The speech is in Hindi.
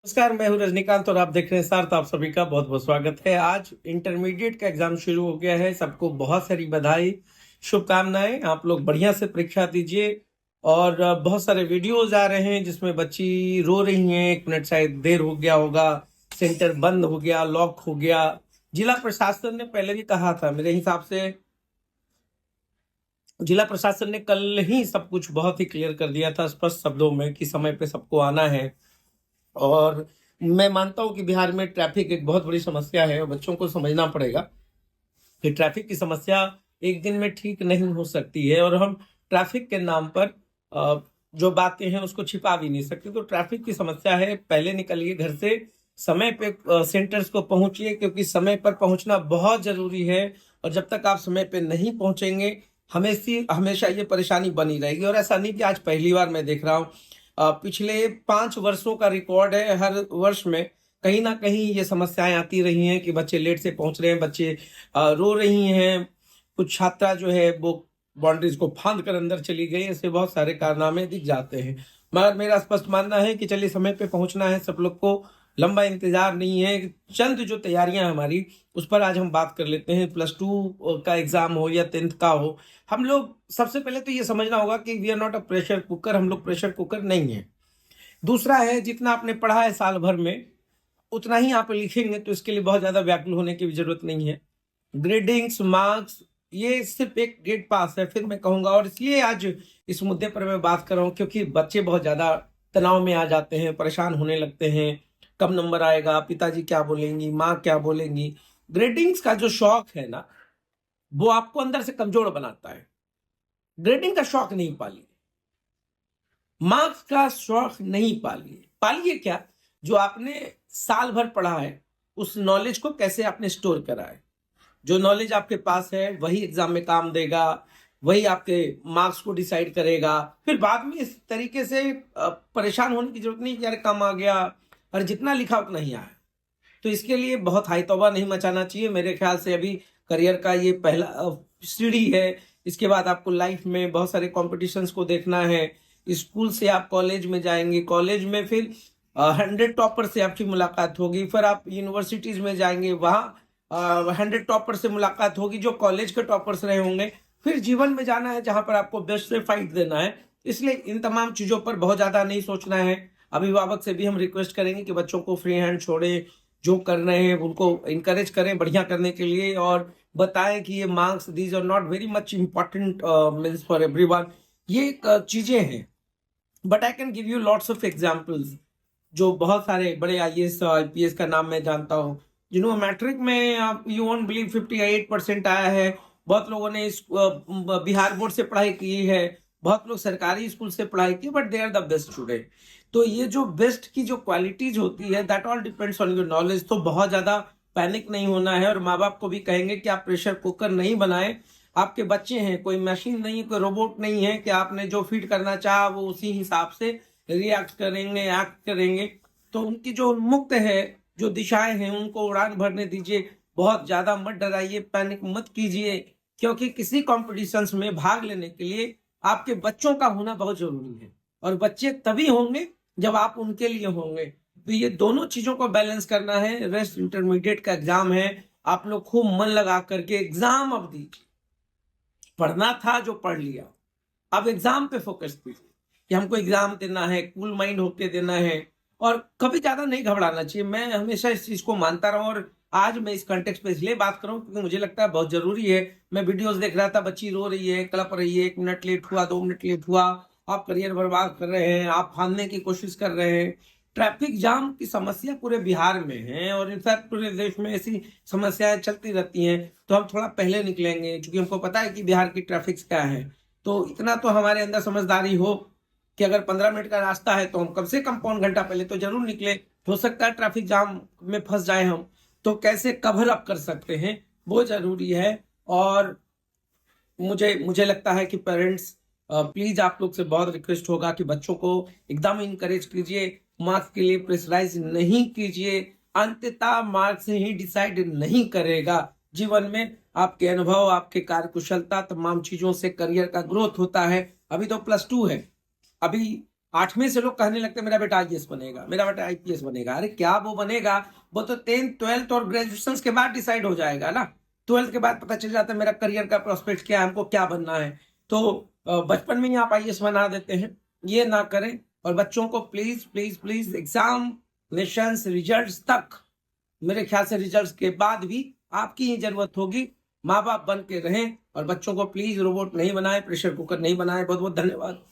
नमस्कार, मैं हूँ रजनीकांत और आप देख रहे हैं सार्थ। आप सभी का बहुत बहुत स्वागत है। आज इंटरमीडिएट का एग्जाम शुरू हो गया है। सबको बहुत सारी बधाई, शुभकामनाएं। आप लोग बढ़िया से परीक्षा दीजिए। और बहुत सारे वीडियोज आ रहे हैं जिसमें बच्ची रो रही हैं। 1 मिनट शायद देर हो गया होगा, सेंटर बंद हो गया, लॉक हो गया। जिला प्रशासन ने पहले भी कहा था, मेरे हिसाब से जिला प्रशासन ने कल ही सब कुछ बहुत ही क्लियर कर दिया था स्पष्ट शब्दों में कि समय पे सबको आना है। और मैं मानता हूं कि बिहार में ट्रैफिक एक बहुत बड़ी समस्या है और बच्चों को समझना पड़ेगा कि ट्रैफिक की समस्या एक दिन में ठीक नहीं हो सकती है। और हम ट्रैफिक के नाम पर जो बातें हैं उसको छिपा भी नहीं सकते। तो ट्रैफिक की समस्या है, पहले निकलिए घर से, समय पे सेंटर्स को पहुंचिए, क्योंकि समय पर पहुंचना बहुत जरूरी है। और जब तक आप समय पे नहीं पहुंचेंगे, हमेशा हमेशा ये परेशानी बनी रहेगी। और ऐसा नहीं कि आज पहली बार मैं देख रहा हूँ, पिछले 5 वर्षों का रिकॉर्ड है। हर वर्ष में कहीं ना कहीं ये समस्याएं आती रही हैं कि बच्चे लेट से पहुंच रहे हैं, बच्चे रो रही हैं, कुछ छात्रा जो है वो बाउंड्रीज को फांद कर अंदर चली गई। ऐसे बहुत सारे कारनामे दिख जाते हैं। मगर मेरा स्पष्ट मानना है कि चलिए, समय पे पहुंचना है सब लोग को, लंबा इंतजार नहीं है। चंद जो तैयारियां हमारी, उस पर आज हम बात कर लेते हैं। +2 का एग्जाम हो या 10th का हो, हम लोग सबसे पहले तो ये समझना होगा कि we are not a pressure cooker. हम लोग प्रेशर कुकर नहीं है। दूसरा है, जितना आपने पढ़ा है साल भर में उतना ही आप लिखेंगे, तो इसके लिए बहुत ज्यादा व्याकुल होने की भी जरूरत नहीं है। ग्रेडिंग्स, मार्क्स, ये सिर्फ एक गेट पास है, फिर मैं कहूंगा। और इसलिए आज इस मुद्दे पर मैं बात कर रहा हूँ क्योंकि बच्चे बहुत ज्यादा तनाव में आ जाते हैं, परेशान होने लगते हैं। कब नंबर आएगा, पिताजी क्या बोलेंगी, माँ क्या बोलेंगी। ग्रेडिंग्स का जो शौक है ना, वो आपको अंदर से कमजोर बनाता है। ग्रेडिंग का शौक नहीं पालिए, मार्क्स का शौक नहीं पालिए। पालिए क्या, जो आपने साल भर पढ़ा है उस नॉलेज को कैसे आपने स्टोर करा है। जो नॉलेज आपके पास है वही एग्जाम में काम देगा, वही आपके मार्क्स को डिसाइड करेगा। फिर बाद में इस तरीके से परेशान होने की जरूरत नहीं कि यार कम आ गया और जितना लिखा उतना ही आया। तो इसके लिए बहुत हाई तौबा नहीं मचाना चाहिए। मेरे ख्याल से अभी करियर का ये पहला सीढ़ी है। इसके बाद आपको लाइफ में बहुत सारे कॉम्पिटिशन्स को देखना है। स्कूल से आप कॉलेज में जाएंगे, कॉलेज में फिर 100 टॉपर से आपकी मुलाकात होगी। फिर आप यूनिवर्सिटीज में जाएंगे, वहाँ 100 टॉपर से मुलाकात होगी जो कॉलेज के टॉपर्स रहे होंगे। फिर जीवन में जाना है जहां पर आपको बेस्ट से फाइट देना है। इसलिए इन तमाम चीजों पर बहुत ज्यादा नहीं सोचना है। अभिभावक से भी हम रिक्वेस्ट करेंगे कि बच्चों को फ्री हैंड छोड़े, जो कर रहे हैं उनको इनकरेज करें बढ़िया करने के लिए, और बताएं कि ये marks these are not very much important means for everyone. ये चीजें हैं, but I can give you lots of examples. जो बहुत सारे बड़े आईएएस आईपीएस का नाम मैं जानता हूँ, जिन्होंने मैट्रिक में, आप यू वोंट बिलीव, 58% आया है। बहुत लोगों ने बिहार बोर्ड से पढ़ाई की है, बहुत लोग सरकारी स्कूल से पढ़ाई की, but they are the best student. तो ये जो बेस्ट की जो क्वालिटीज होती है, that all depends on your knowledge. तो बहुत ज्यादा पैनिक नहीं होना है। और माँ बाप को भी कहेंगे कि आप प्रेशर कुकर नहीं बनाएं। आपके बच्चे हैं, कोई मशीन नहीं है, कोई रोबोट नहीं है कि आपने जो फीड करना चाहा वो उसी हिसाब से रिएक्ट करेंगे, एक्ट करेंगे। तो उनकी जो उन्मुक्त है, जो दिशाएं हैं, उनको उड़ान भरने दीजिए। बहुत ज्यादा मत डराइए, पैनिक मत कीजिए, क्योंकि किसी कॉम्पिटिशन्स में भाग लेने के लिए आपके बच्चों का होना बहुत जरूरी है। और बच्चे तभी होंगे जब आप उनके लिए होंगे। तो ये दोनों चीजों को बैलेंस करना है। रेस्ट इंटरमीडिएट का एग्जाम है, आप लोग खूब मन लगा करके एग्जाम अब दीजिए। पढ़ना था जो पढ़ लिया, अब एग्जाम पे फोकस कीजिए कि हमको एग्जाम देना है, कूल माइंड होके देना है। और कभी ज्यादा नहीं घबराना चाहिए। मैं हमेशा इस चीज को मानता रहा हूँ। और आज मैं इस कंटेक्स्ट पे इसलिए बात कर रहा हूँ क्योंकि मुझे लगता है बहुत जरूरी है। मैं वीडियोस देख रहा था, बच्ची रो रही है, कलप रही है, 1 मिनट लेट हुआ, 2 मिनट लेट हुआ, आप करियर बर्बाद कर रहे हैं, आप फांदने की कोशिश कर रहे हैं। ट्रैफिक जाम की समस्या पूरे बिहार में है और इनफैक्ट पूरे देश में ऐसी समस्याएं चलती रहती हैं। तो हम थोड़ा पहले निकलेंगे क्योंकि हमको पता है कि बिहार की ट्रैफिक क्या है। तो इतना तो हमारे अंदर समझदारी हो कि अगर 15 मिनट का रास्ता है तो हम कम से कम पौन घंटा पहले तो जरूर निकले। हो सकता है ट्रैफिक जाम में फंस जाए हम, तो कैसे कवर अप कर सकते हैं वो जरूरी है। और मुझे मुझे लगता है कि पेरेंट्स, प्लीज आप लोग से बहुत रिक्वेस्ट होगा कि बच्चों को एकदम इनकरेज कीजिए। मार्क्स के लिए प्रेशराइज नहीं कीजिए। अंततः मार्क्स ही डिसाइड नहीं करेगा। जीवन में आपके अनुभव, आपके कार्यकुशलता, तमाम चीजों से करियर का ग्रोथ होता है। अभी तो +2 है, अभी 8वीं से लोग कहने लगते मेरा बेटा आईएएस बनेगा, मेरा बेटा आईपीएस बनेगा। अरे क्या वो बनेगा, वो तो 10th 12th और ग्रेजुएशन के बाद डिसाइड हो जाएगा ना। 12th के बाद पता चल जाता है मेरा करियर का प्रोस्पेक्ट क्या है, हमको क्या बनना है। तो बचपन में ही आप आईएएस बना देते हैं, ये ना करें। और बच्चों को please please please examinations results तक, मेरे ख्याल से रिजल्ट्स के बाद भी आपकी ही जरूरत होगी। माँ बाप बन के रहें और बच्चों को प्लीज रोबोट नहीं बनाए, प्रेशर कुकर नहीं बनाए। बहुत बहुत धन्यवाद।